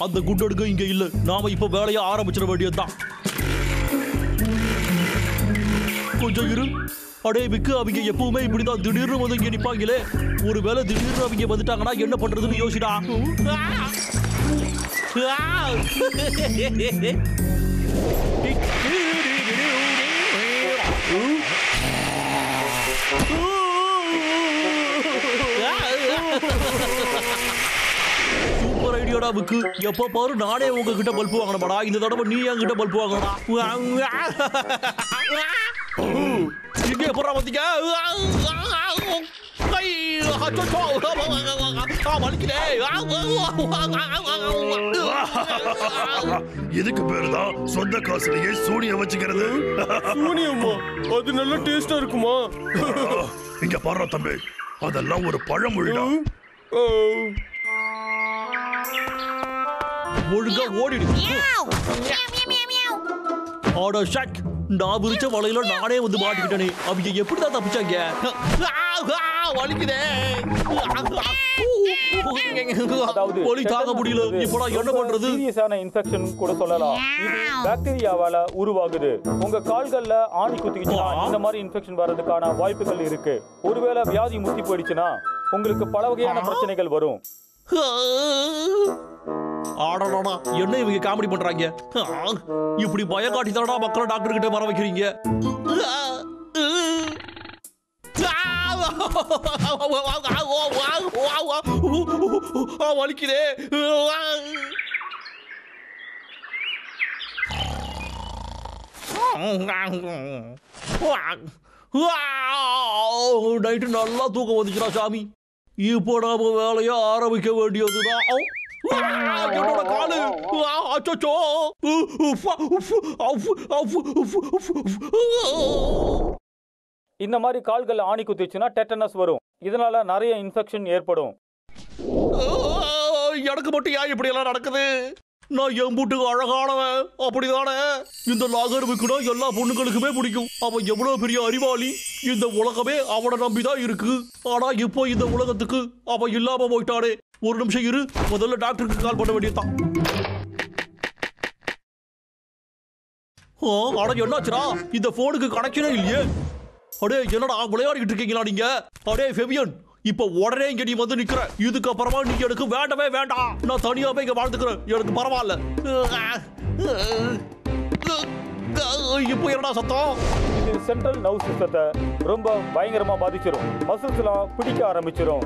அந்த குண்டடுக்கு இங்க இல்ல. நாம இப்ப வேலையை ஆரம்பிச்சிட வேண்டியதுதான். கொஞ்சம் இரு. அடே விக்கு, அவங்க எப்பவுமே இப்படிதான் திடீர்னு வந்து இங்க நிப்பாங்களே. ஒருவேளை திடீர்னு அவங்க வந்துட்டாங்கன்னா என்ன பண்றதுன்னு யோசிடா. சூப்பர் ஐடியாடா விக்கு. எப்ப பாரு நானே உங்ககிட்ட பல்பு வாங்கணுமாடா. இந்த தடவை நீ என்கிட்ட பல்பு வாங்கடா. இங்கே போறா பாத்தீங்க. இதுக்கு பேருதான் சொந்த காசுலயே சூனியம் வச்சுக்கிறது. சூனியமா? அது நல்ல டேஸ்டா இருக்குமா? இங்க பாரு தம்பி, அதெல்லாம் ஒரு பழமொழிடா. ஒழுங்கா ஓடிடு. ஆடா ஷாக், நான் விரிச்ச வலையில நானே வந்து மாட்டிக்கிட்டேனே. அவங்க எப்படிதான் தப்பிச்சாங்க? வலி தாங்க முடியல. இப்ப என்ன பண்றது? சீரியஸான இன்ஃபெக்ஷன் கூட சொல்லலாம். இது பாக்டீரியாவால உருவாகுது. உங்க கால்கள்ல ஆணி குத்திக்கிச்சுனா இந்த மாதிரி இன்ஃபெக்ஷன் வர்றதுக்கான வாய்ப்புகள் இருக்கு. ஒருவேளை வியாதி முத்தி போயிடுச்சுன்னா உங்களுக்கு பல வகையான பிரச்சனைகள் வரும். ஆடா, என்ன இவங்க காமெடி பண்றாங்க? இப்படி பயம் காட்டி தானடா மக்களை டாக்டர் கிட்ட வர வைக்கிறீங்க. வலிக்குதே. நைட்டு நல்லா தூக்கம் வந்துச்சுடா சாமி. இப்போ நாம வேலையை ஆரம்பிக்க வேண்டியதுதான். என்னோட காலு. அச்சோ. இந்த மாதிரி கால்கள் ஆணி குத்திச்சுன்னா டெட்டனஸ் வரும். இதனால நிறைய இன்ஃபெக்ஷன் ஏற்படும். எனக்கு மட்டும் ஏன் இப்படி எல்லாம் நடக்குது? நான் எம்பூட்டுக்கு அழகானவன் அப்படிதானே? இந்த லாகர் விக்குனா எல்லா பொண்ணுங்களுக்குமே பிடிக்கும். அவன் எவ்வளவு பெரிய அறிவாளி. இந்த உலகமே அவனை நம்பிதான் இருக்கு. ஆனா இப்போ இந்த உலகத்துக்கு அவன் இல்லாம போயிட்டானே. ஒரு நிமிஷம் இரு, முதல்ல டாக்டருக்கு கால் பண்ண வேண்டியதுதான். ஆனா என்னாச்சுரா? இந்த போனுக்கு கனெக்ஷனே இல்லையே. அடே என்னடா விளையாடிக்கிட்டு இருக்கீங்களா நீங்க? அடே ஃபெபியன், இப்ப உடனே இங்க நீ வந்து நிக்கிற. இதுக்கு அப்புறமா நீ எனக்கு வேண்டவே வேண்டாம். நான் தனியாவே இங்க வாழ்ந்துக்கிறேன். எனக்கு பரவாயில்ல. இப்போ என்னடா சத்தம்? இது சென்ட்ரல் நர்வஸ் சிஸ்டத்தை ரொம்ப பயங்கரமா பாதிச்சிரும். மசில்ஸ் எல்லாம் பிடிக்க ஆரம்பிச்சிரும்.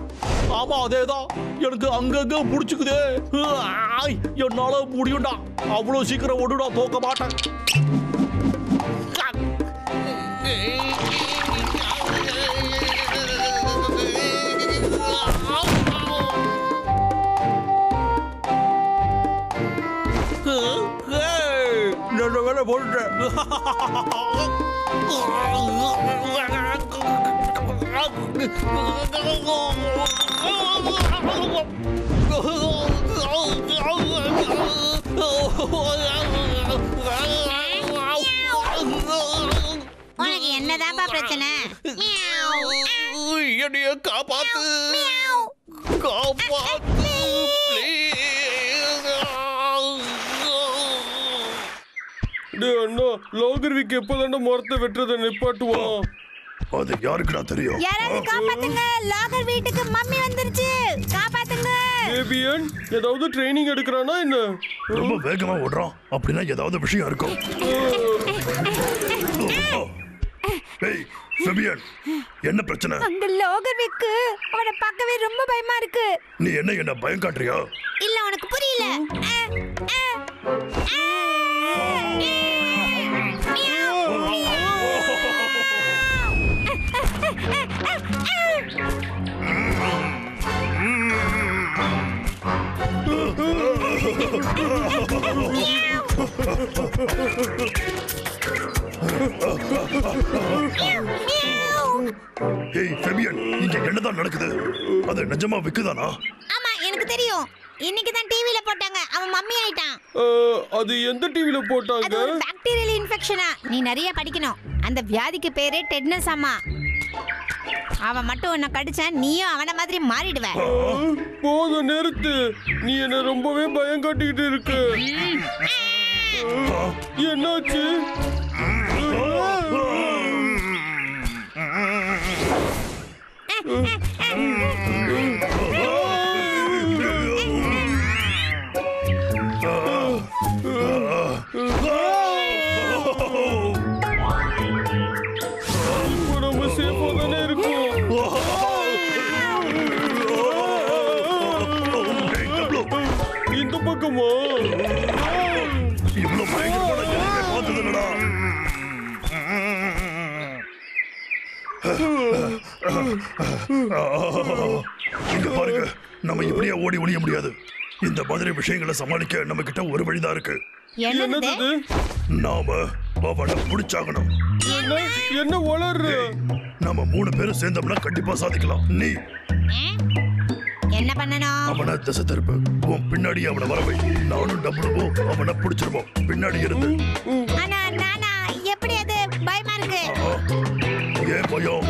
ஆமா அதேதான். எனக்கு அங்கங்க புடிச்சுக்குதே. என்னால முடியும்டா. அவ்வளவு சீக்கிரம் ஒன்று நான் தோக்க மாட்டேன். நல்ல வேலை போட்டுட்டேன். உனக்கு என்னதான்ப்பா பிரச்சனை? என்னைய காப்பாத்து. காப்பாத்து. அண்ணா, லாகர்விக்கு எப்பதாண்டா மரத்தை வெட்டுறதை நிப்பாட்டுவான்? அது யாருக்குடா தெரியும்? யாராவது காப்பாத்துங்க. லாகர் வீட்டுக்கு மம்மி வந்துருச்சு. காப்பாத்துங்க. ஃபெபியன் ஏதாவது ட்ரைனிங் எடுக்கறானா என்ன? ரொம்ப வேகமா ஓடுறான். அப்படினா ஏதாவது விஷயம் இருக்கும். ஏய் ஃபெபியன், என்ன பிரச்சனை? அந்த லாகர்விக்கு அவனை பார்க்கவே ரொம்ப பயமா இருக்கு. நீ என்ன பயம் காட்டுறியா? இல்ல உனக்கு புரியல. ஏய் ஃபெபியன், இங்க என்னதான் நடக்குது? அது நிஜமா விக்குதானா? ஆமா எனக்கு தெரியும். இன்னைக்கு தான் டிவில போட்டாங்க. அவன் மம்மி ஆயிட்டான். அது எந்த டிவில போட்டாங்க? அது ஒரு பாக்டீரியல் இன்ஃபெக்ஷனா. நீ நிறைய படிக்கணும். அந்த வியாதிக்கு பேரே டெட்னஸ். ஆமா அவன் மட்டும் உன்னை கடிச்சான், நீயும் அவன மாதிரி மாறிடுவ. போதும் நிறுத்து. நீ என்ன ரொம்பவே பயம் காட்டிக்கிட்டு இருக்கு. என்னாச்சு? நம்ம சேஃபா தானே இருக்கும். இந்த பக்கமா இவ்வளவு பயங்கரமான எலியை பார்த்ததில்லடா. இங்க பாருங்க, நம்ம இப்படியே ஓடி ஒளிய முடியாது. இந்த மாதிரி விஷயங்களை சமாளிக்க நம்ம கிட்ட ஒரு வழிதான் இருக்கு. என்னது இது? நாம அவனை பிடிச்சாகணும். என்ன வளர்ற? நம்ம 3 பேரும் சேர்ந்தோம்னா கண்டிப்பா சாதிக்கலாம். நீ என்ன பண்ணணும்? அவனை திசை திருப்பு. உன் பின்னாடி அவனை வரவை. நானும் டபுளும் அவனை பிடிச்சிருவோம். பின்னாடி இருந்து. ஆனா நானா எப்படி? அது பயமா இருக்கு. ஏன் பயம்?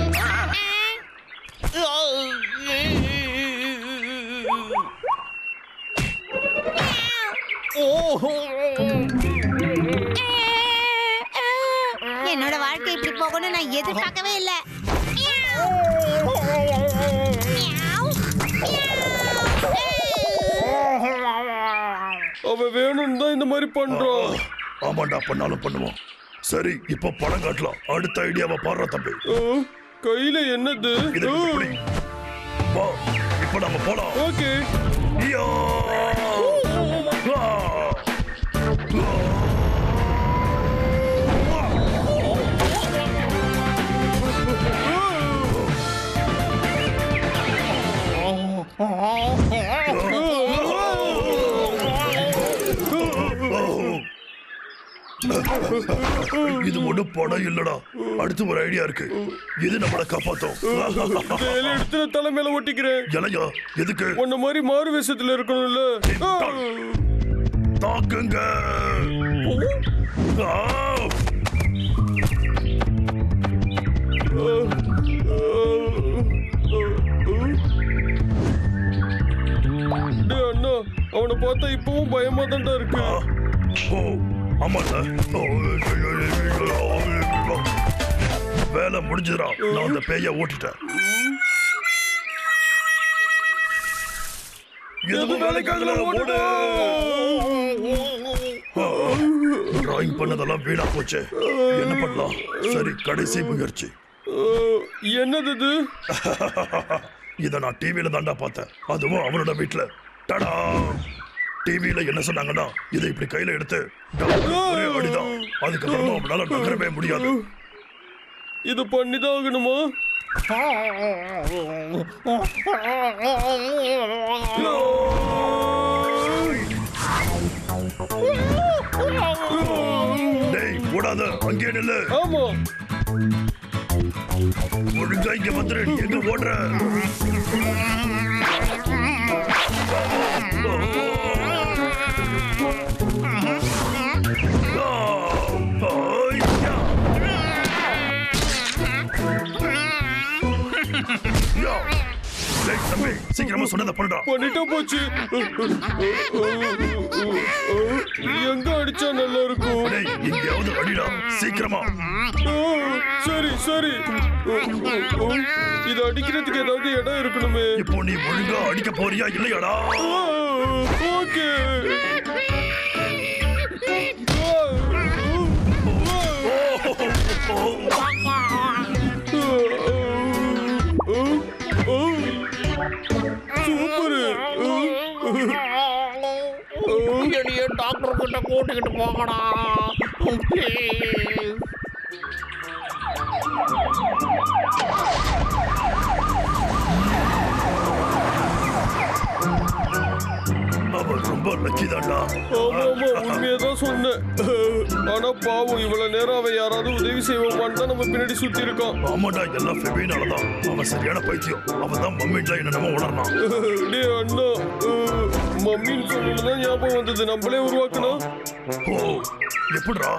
என்னோட வாழ்க்கை இப்படி போகணும் நான் எதிர்பார்க்கவே இல்ல. அவ வேணும்னு தான் இந்த மாதிரி பண்றான். ஆமாண்டா, பண்ணாலும் பண்ணுவோம். சரி, இப்ப படம் காட்டலாம். அடுத்த ஐடியாவை பாடுற தம்பி. கையில என்னது? இதை இப்படி. வா, இப்ப நம்ம போலாம். ஓகே. யா! இது ஒண்ணும் படம் இல்லடா. அடுத்து ஒரு ஐடியா இருக்கு. இது நம்மள காப்பாத்தும். எடுத்து தலைமையில ஒட்டிக்கிறேன். இலையா? எதுக்கு? உன்ன மாதிரி மாறு வேஷத்துல இருக்கணும்ல. தாக்குங்க. அண்ணா, அவனை பார்த்தா இப்பவும் பயமா தான்டா இருக்கு. வேலை முடிஞ்சுடா. நான் அந்த பேய ஓட்டிட்டேன். எதுவும் வேலைக்காகல ஓடு. டிராயிங் பண்ணதெல்லாம் வீணா போச்சு. என்ன பண்ணலாம்? சரி, கடைசி முயற்சி. என்னது இது? இத நான் டிவியில தாண்டா பார்த்தேன். அதுவும் அவனோட வீட்டுல. டடா! டிவியில என்ன சொன்னாங்கன்னா, இதை இப்படி கையில எடுத்து ஒரே அடிதான். அதுக்கப்புறமா அவனால நகரவே முடியாது. இது பண்ணிதான் ஆகணுமா? டேய், ஓடாத, அங்கே நில்லு. ஆமா. ஒழுங்கா இங்க வந்துரு. நீ எங்க ஓடுற? தம்பி, சீக்கிரமா சொன்னதை பண்ணுடா. பண்ணிட்டா போச்சு. எங்க அடிச்சா நல்லா இருக்கும்? டேய், எங்கேயாவது அடிடா, சீக்கிரமா. சரி சரி. இது அடிக்கிறதுக்கு ஏதாவது இடம் இருக்கணுமே. இப்போ நீ ஒழுங்கா அடிக்க போறியா இல்லையாடா? ஓகே. சூப்பரு. என்னையே டாக்டர் கிட்ட கூட்டிக்கிட்டு போங்கடா ப்ளீஸ். அவன் ரொம்ப லக்கி தான்டா. ஆமா ஆமா, உண்மையதான் சொன்னேன். ஆனா பாவம், இவ்வளவு நேரம் அவன் யாராவது உதவி செய்வான்னு தான் நம்ம பின்னாடி சுத்தி இருக்கான். ஆமாடா, எல்லாம் ஃபெபினாலதான். அவன் சரியான பைத்தியம். அவன் தான் மம்மின்ல என்னென்னமோ உணர்றான். டே அண்ணா, மம்மின்னு சொன்னதுதான் ஞாபகம் வந்தது. நம்மளே உருவாக்கணும். ஓ, எப்படிடா?